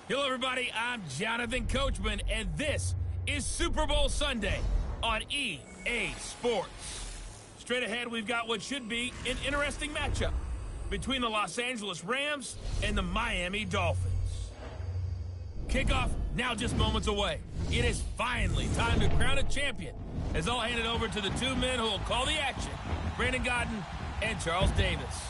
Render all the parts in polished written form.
Hello, everybody. I'm Jonathan Coachman, and this is Super Bowl Sunday on EA Sports. Straight ahead, we've got what should be an interesting matchup between the Los Angeles Rams and the Miami Dolphins. Kickoff now just moments away. It is finally time to crown a champion, as I'll hand it over to the two men who will call the action, Brandon Gaudin and Charles Davis.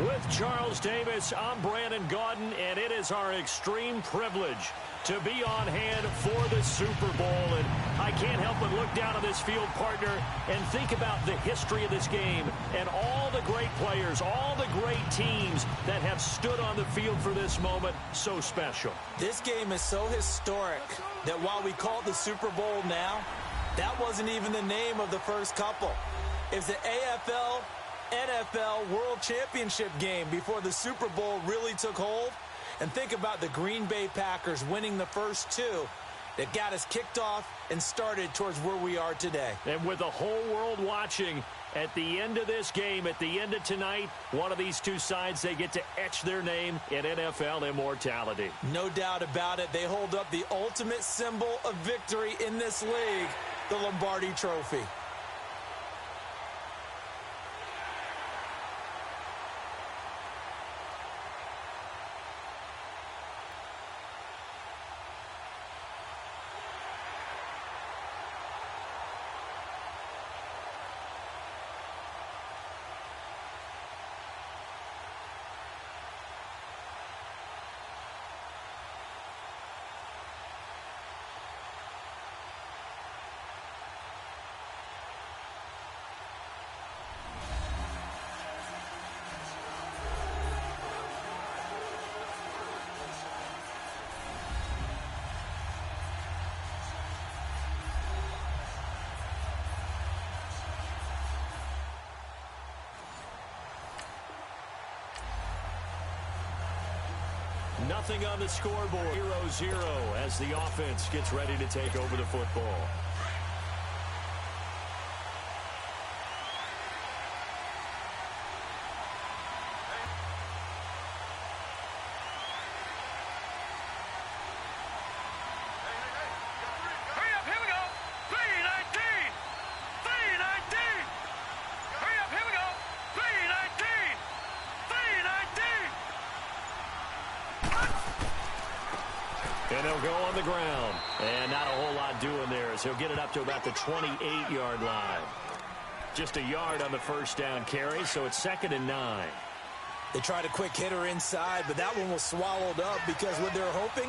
With Charles Davis, I'm Brandon Gaudin, and it is our extreme privilege to be on hand for the Super Bowl. And I can't help but look down at this field, partner, and think about the history of this game and all the great players, all the great teams that have stood on the field for this moment. So special. This game is so historic that while we call it the Super Bowl now, that wasn't even the name of the first couple. It's the AFL NFL World Championship game before the Super Bowl really took hold. And think about the Green Bay Packers winning the first two that got us kicked off and started towards where we are today. And with the whole world watching, at the end of this game, at the end of tonight, one of these two sides, they get to etch their name in NFL immortality. No doubt about it. They hold up the ultimate symbol of victory in this league, the Lombardi Trophy. Nothing on the scoreboard. 0-0 as the offense gets ready to take over the football. And he'll go on the ground. And not a whole lot doing there as he'll get it up to about the 28-yard line. Just a yard on the first down carry, so it's 2nd and 9. They tried a quick hitter inside, but that one was swallowed up because what they're hoping,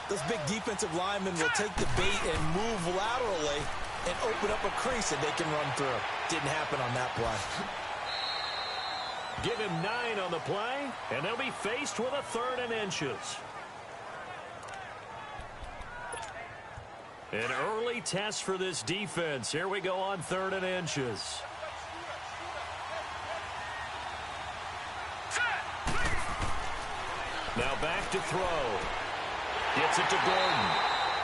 those big defensive linemen will take the bait and move laterally and open up a crease that they can run through. Didn't happen on that play. Give him 9 on the play, and they'll be faced with a 3rd and inches. An early test for this defense. Here we go on 3rd and inches. Now back to throw. Gets it to Gordon.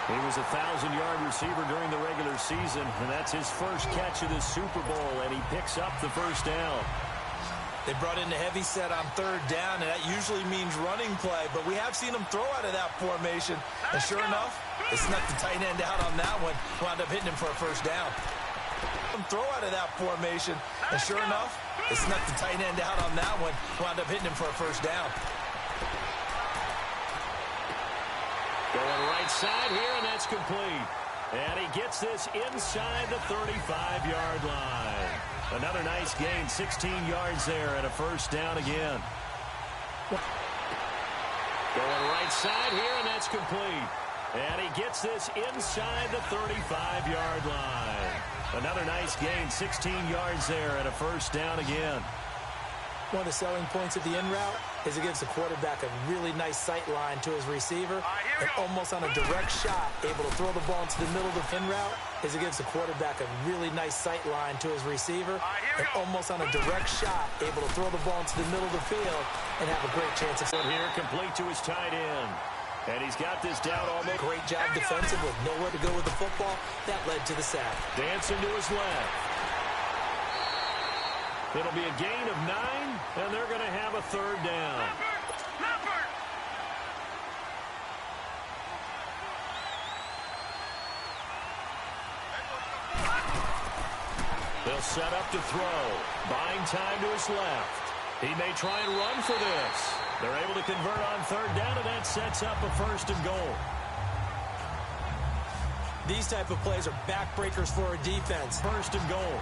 He was a 1,000-yard receiver during the regular season, and that's his first catch of this Super Bowl, and he picks up the first down. They brought in the heavy set on 3rd down, and that usually means running play, but we have seen them throw out of that formation, and sure enough, they snuck the tight end out on that one, wound up hitting him for a first down. Throw out of that formation, and sure enough, they snuck the tight end out on that one, wound up hitting him for a first down. Going right side here, and that's complete. And he gets this inside the 35-yard line. Another nice gain, 16 yards there, and a first down again. Going right side here, and that's complete. And he gets this inside the 35-yard line. Another nice gain, 16 yards there, and a first down again. One of the selling points of the in route is it gives the quarterback a really nice sight line to his receiver, and almost on a direct shot, able to throw the ball into the middle of the in route, is it gives the quarterback a really nice sight line to his receiver, and almost on a direct shot, able to throw the ball into the middle of the field and have a great chance of... Here, complete to his tight end. And he's got this down almost. Great job defensive with nowhere to go with the football. That led to the sack. Dancing to his left. It'll be a gain of 9, and they're going to have a third down. They'll set up to throw. Buying time to his left. He may try and run for this. They're able to convert on third down, and that sets up a first and goal. These type of plays are backbreakers for a defense. First and goal.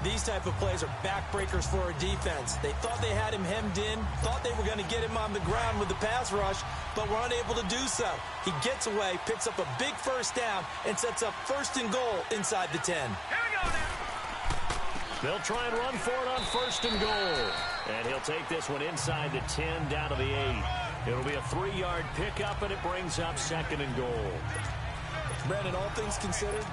These type of plays are backbreakers for a defense. They thought they had him hemmed in, thought they were going to get him on the ground with the pass rush, but were unable to do so. He gets away, picks up a big first down, and sets up first and goal inside the 10. They'll try and run for it on first and goal. And he'll take this one inside the 10, down to the 8. It'll be a 3-yard pickup, and it brings up second and goal. Brandon, all things considered,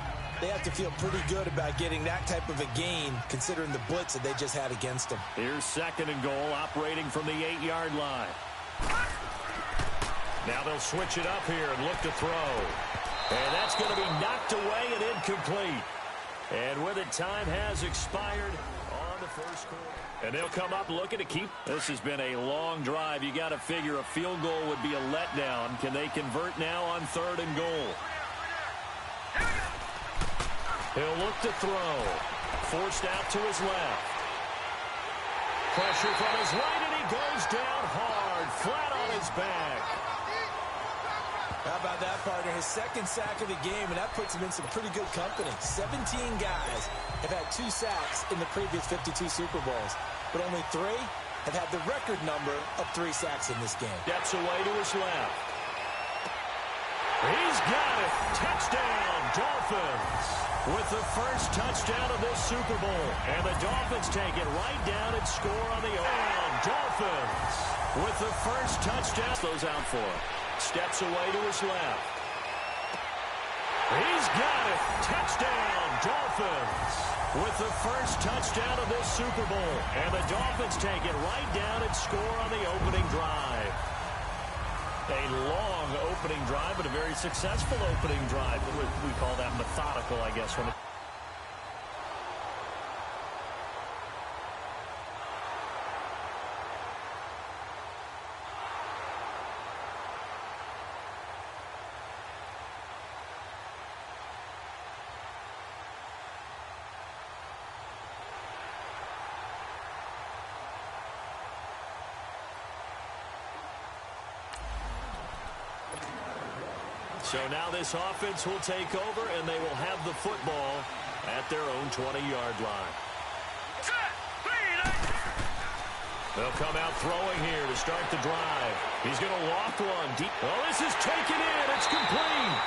they have to feel pretty good about getting that type of a gain, considering the blitz that they just had against them. Here's second and goal, operating from the 8-yard line. Now they'll switch it up here and look to throw. And that's going to be knocked away and incomplete. And with it, time has expired on the first quarter. And they'll come up looking to keep. This has been a long drive. You got to figure a field goal would be a letdown. Can they convert now on third and goal? He'll look to throw. Forced out to his left. Pressure from his right, and he goes down hard, flat on his back. How about that, partner? His second sack of the game, and that puts him in some pretty good company. 17 guys have had 2 sacks in the previous 52 Super Bowls, but only 3 have had the record number of 3 sacks in this game. Steps away to his left. He's got it. Touchdown, Dolphins. With the first touchdown of this Super Bowl. And the Dolphins take it right down and score on the own. Dolphins with the first touchdown. Those out for him. Steps away to his left. He's got it. Touchdown, Dolphins. With the first touchdown of this Super Bowl. And the Dolphins take it right down and score on the opening drive. A long opening drive, but a very successful opening drive. We call that methodical, I guess. So now this offense will take over, and they will have the football at their own 20-yard line. They'll come out throwing here to start the drive. He's going to loft one deep. Oh, this is taken in. It's complete.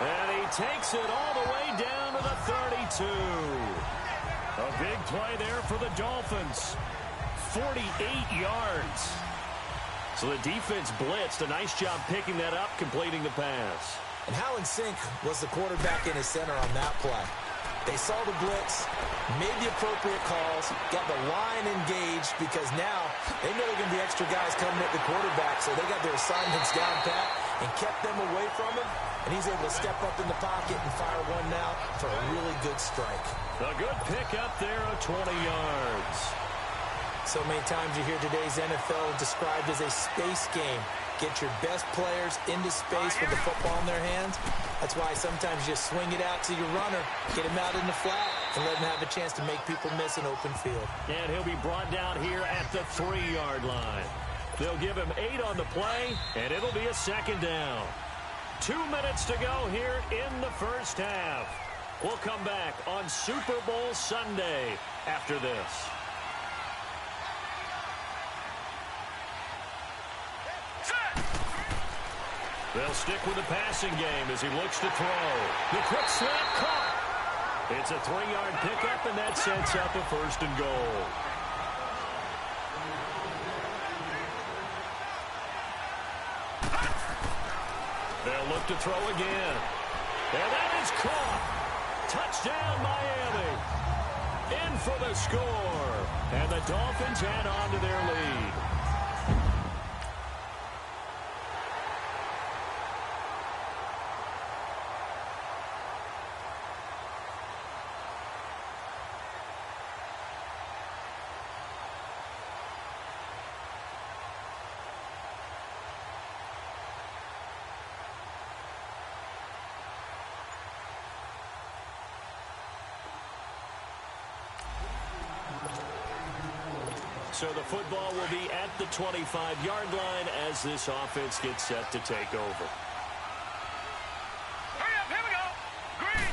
And he takes it all the way down to the 32. A big play there for the Dolphins. 48 yards. So the defense blitzed. A nice job picking that up, completing the pass. And how in sync was the quarterback in his center on that play? They saw the blitz, made the appropriate calls, got the line engaged, because now they know they're going to be extra guys coming at the quarterback, so they got their assignments down pat and kept them away from him, and he's able to step up in the pocket and fire one now for a really good strike. A good pick up there of 20 yards. So many times you hear today's NFL described as a space game. Get your best players into space with the football in their hands. That's why sometimes you just swing it out to your runner, get him out in the flat, and let him have a chance to make people miss an open field. And he'll be brought down here at the 3-yard line. They'll give him 8 on the play, and it'll be a second down. 2 minutes to go here in the first half. We'll come back on Super Bowl Sunday after this. They'll stick with the passing game as he looks to throw. The quick slant caught. It's a 3-yard pickup, and that sets up a first and goal. They'll look to throw again. And that is caught. Touchdown, Miami. In for the score. And the Dolphins add on to their lead. So the football will be at the 25-yard line as this offense gets set to take over. Hurry up, here we go. Green.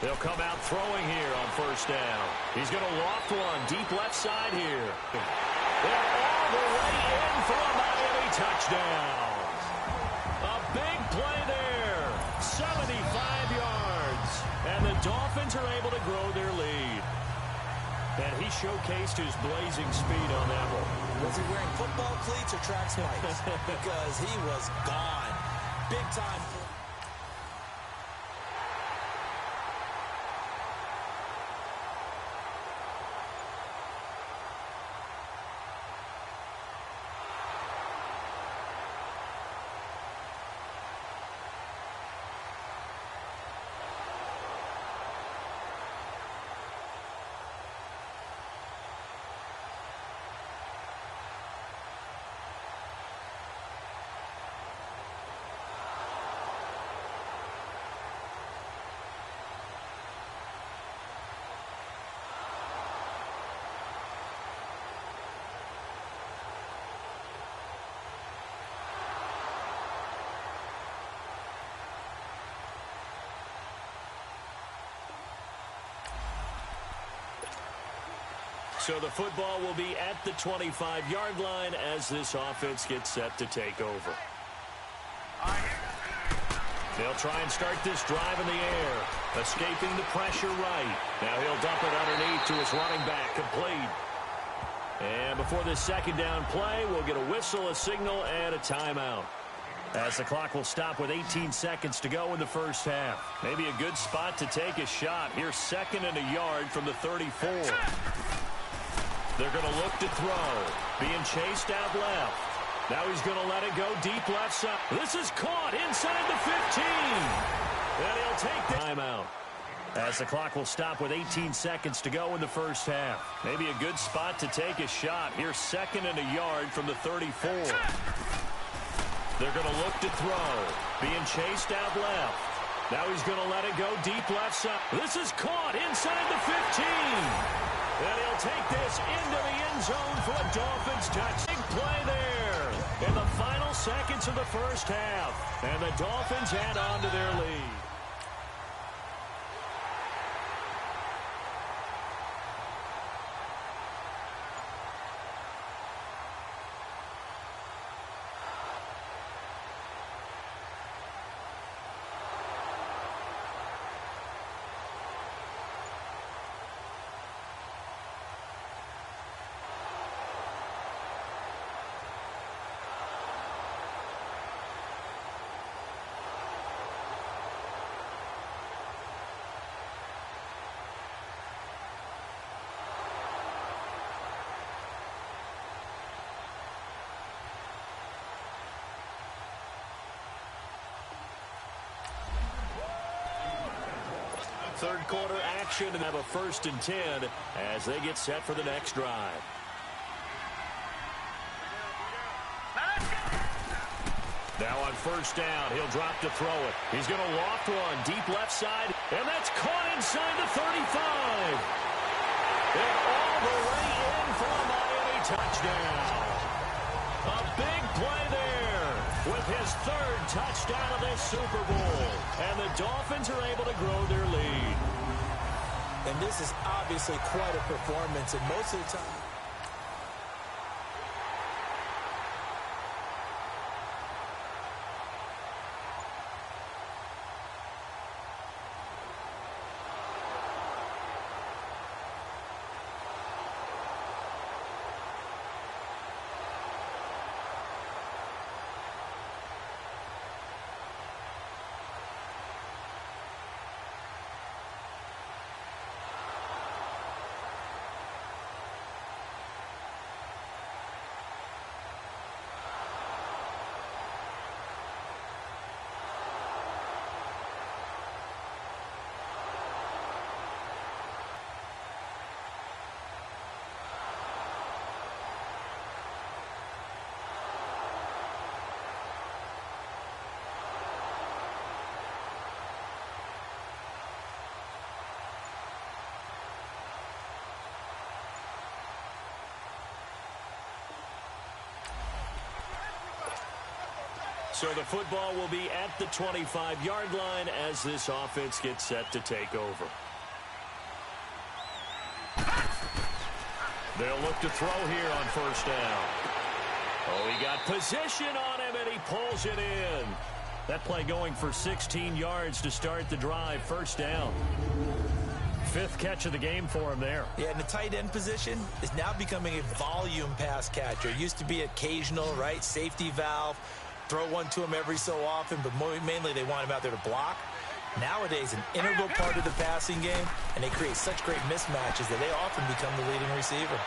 They'll come out throwing here on first down. He's going to loft one deep left side here. They're all the way in for a Miami touchdown. A big play there. 75 yards. And the Dolphins are able to grow their lead. And he showcased his blazing speed on that one. Was he wearing football cleats or track spikes? Because he was gone. Big time. So the football will be at the 25-yard line as this offense gets set to take over. They'll try and start this drive in the air, escaping the pressure right. Now he'll dump it underneath to his running back, complete. And before this second down play, we'll get a whistle, a signal, and a timeout. As the clock will stop with 18 seconds to go in the first half. Maybe a good spot to take a shot. Here's 2nd and a yard from the 34. They're going to look to throw. Being chased out left. Now he's going to let it go deep left side. This is caught inside the 15. And he'll take the timeout. As the clock will stop with 18 seconds to go in the first half. Maybe a good spot to take a shot. Here's 2nd and a yard from the 34. They're going to look to throw. Being chased out left. Now he's going to let it go deep left side. This is caught inside the 15. And he'll take this into the end zone for a Dolphins touch. Big play there in the final seconds of the first half. And the Dolphins add on to their lead. Third quarter action and have a 1st and 10 as they get set for the next drive. Now on first down, he'll drop to throw it. He's going to loft one deep left side, and that's caught inside the 35. And all the way in for a Miami touchdown. A big play there with his 3rd touchdown of this Super Bowl. And the Dolphins are able to grow their lead. And this is obviously quite a performance, and most of the time. So the football will be at the 25-yard line as this offense gets set to take over. They'll look to throw here on first down. Oh, he got position on him, and he pulls it in. That play going for 16 yards to start the drive. First down. Fifth catch of the game for him there. Yeah, and the tight end position is now becoming a volume pass catcher. It used to be occasional, right? Safety valve. Throw one to him every so often, but mainly they want him out there to block. Nowadays, an integral part of the passing game, and they create such great mismatches that they often become the leading receiver.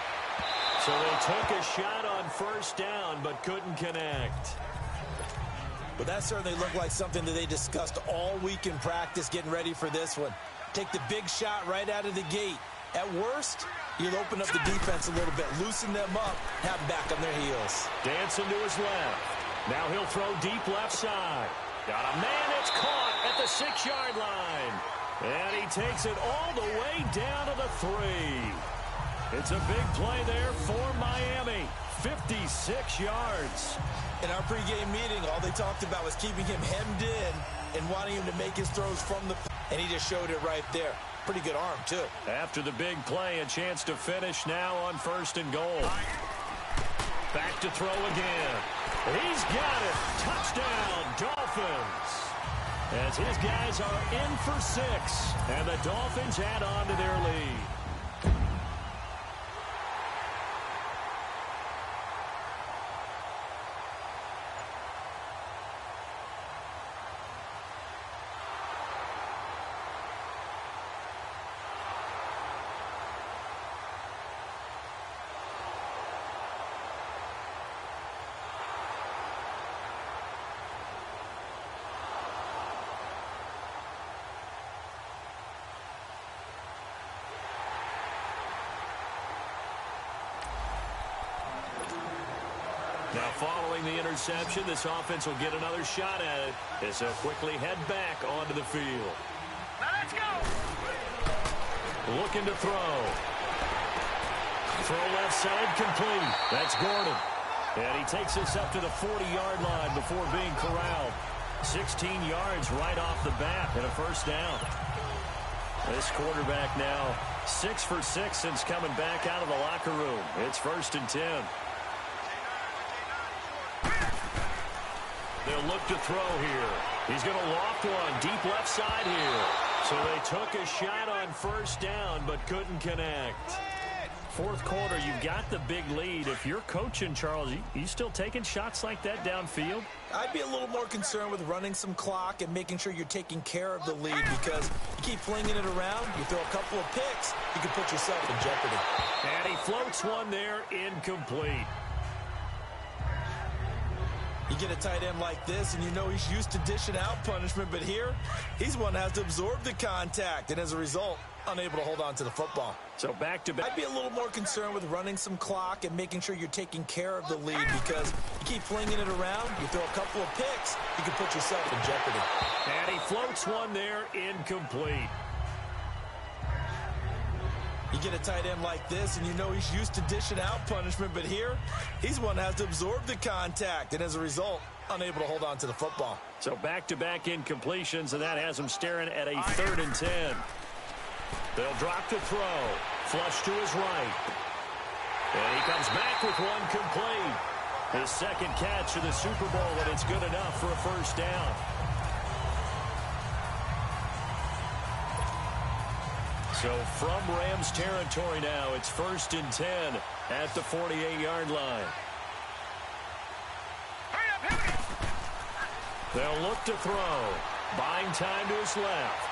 So they took a shot on first down, but couldn't connect. But that certainly looked like something that they discussed all week in practice getting ready for this one. Take the big shot right out of the gate. At worst, you'll open up the defense a little bit, loosen them up, have them back on their heels. Dancing to his left. Now he'll throw deep left side. Got a man that's caught at the 6-yard line. And he takes it all the way down to the 3. It's a big play there for Miami. 56 yards. In our pregame meeting, all they talked about was keeping him hemmed in and wanting him to make his throws from the... And he just showed it right there. Pretty good arm, too. After the big play, a chance to finish now on first and goal. Back to throw again. He's got it. Touchdown, Dolphins. As his guys are in for 6, and the Dolphins add on to their lead. Now, following the interception, this offense will get another shot at it as they'll quickly head back onto the field. Now let's go. Looking to throw. Throw left side complete. That's Gordon. And he takes this up to the 40-yard line before being corralled. 16 yards right off the bat and a first down. This quarterback now 6 for 6 since coming back out of the locker room. It's 1st and 10. They'll look to throw here. He's going to loft one deep left side here. So they took a shot on first down but couldn't connect. Fourth quarter, you've got the big lead. If you're coaching, Charles, you still taking shots like that downfield? I'd be a little more concerned with running some clock and making sure you're taking care of the lead, because you keep flinging it around, you throw a couple of picks, you can put yourself in jeopardy. And he floats one there, incomplete. You get a tight end like this, and you know he's used to dishing out punishment, but here, he's one that has to absorb the contact, and as a result, unable to hold on to the football. So back-to-back. I'd be a little more concerned with running some clock and making sure you're taking care of the lead, because you keep flinging it around, you throw a couple of picks, you can put yourself in jeopardy. And he floats one there, incomplete. You get a tight end like this, and you know he's used to dishing out punishment, but here, he's one that has to absorb the contact, and as a result, unable to hold on to the football. So back-to-back incompletions, and that has him staring at a 3rd and 10. They'll drop to throw. Flush to his right. And he comes back with one complete. His second catch of the Super Bowl, and it's good enough for a first down. So from Rams territory now, it's 1st and 10 at the 48-yard line. They'll look to throw. Buying time to his left.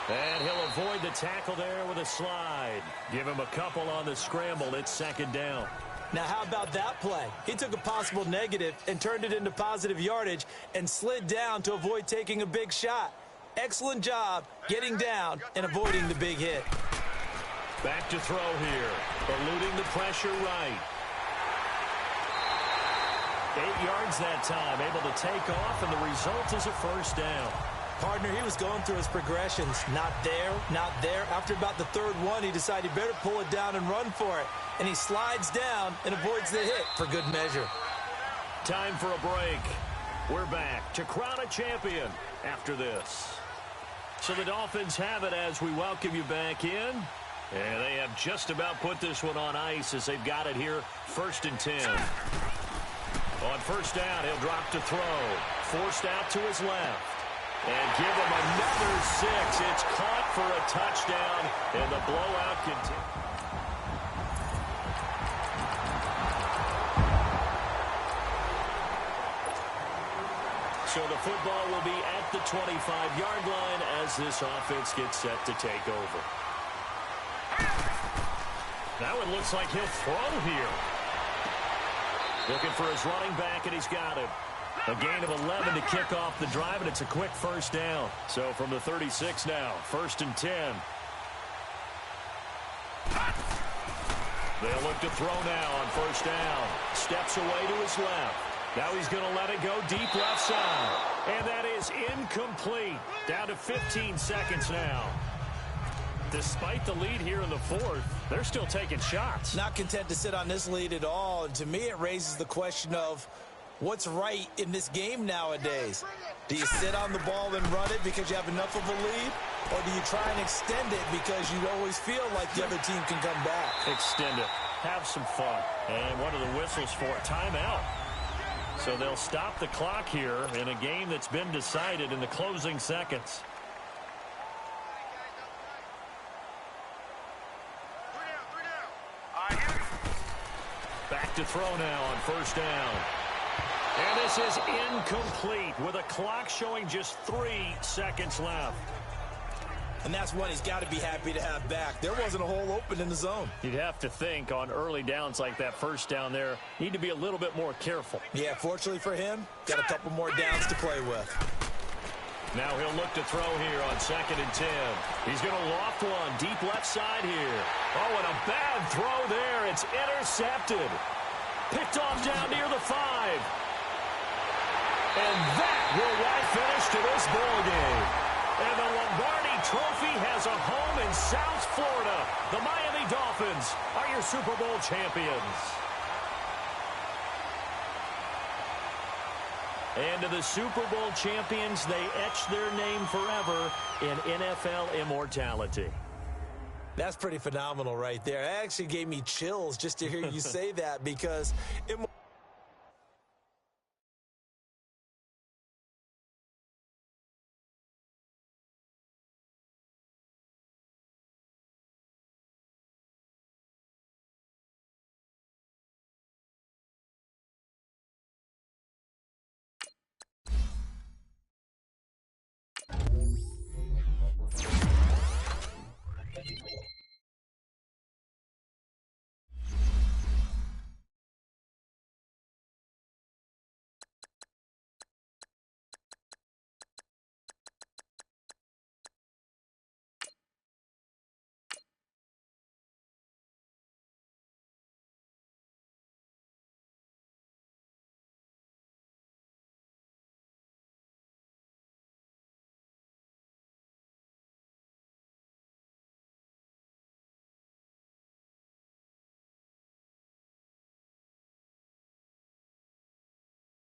And he'll avoid the tackle there with a slide. Give him a couple on the scramble. It's 2nd down. Now, how about that play? He took a possible negative and turned it into positive yardage and slid down to avoid taking a big shot. Excellent job getting down and avoiding the big hit. Back to throw here. Eluding the pressure right. 8 yards that time. Able to take off, and the result is a first down. Partner, he was going through his progressions. Not there, not there. After about the 3rd one, he decided he better pull it down and run for it. And he slides down and avoids the hit for good measure. Time for a break. We're back to crown a champion after this. So the Dolphins have it as we welcome you back in. And they have just about put this one on ice as they've got it here, 1st and 10. On first down, he'll drop to throw. Forced out to his left. And give him another 6. It's caught for a touchdown, and the blowout continues. So the football will be at the 25-yard line as this offense gets set to take over. Now it looks like he'll throw here. Looking for his running back, and he's got it. A gain of 11 to kick off the drive, and it's a quick first down. So from the 36 now, 1st and 10. They'll look to throw now on first down. Steps away to his left. Now he's going to let it go deep left side. And that is incomplete. Down to 15 seconds now. Despite the lead here in the 4th, they're still taking shots. Not content to sit on this lead at all. And to me, it raises the question of what's right in this game nowadays. Do you sit on the ball and run it because you have enough of a lead? Or do you try and extend it because you always feel like the other team can come back? Extend it. Have some fun. And one of the whistles for a timeout. So they'll stop the clock here in a game that's been decided in the closing seconds. Back to throw now on first down. And this is incomplete with a clock showing just 3 seconds left. And that's one he's got to be happy to have back. There wasn't a hole open in the zone. You'd have to think on early downs like that first down there, need to be a little bit more careful. Yeah, fortunately for him, got a couple more downs to play with. Now he'll look to throw here on 2nd and 10. He's going to loft one deep left side here. Oh, and a bad throw there. It's intercepted. Picked off down near the 5. And that will right finish to this ball game. And the Lombardi Trophy has a home in South Florida. The Miami Dolphins are your Super Bowl champions. And to the Super Bowl champions, they etch their name forever in NFL immortality. That's pretty phenomenal right there. It actually gave me chills just to hear you say that because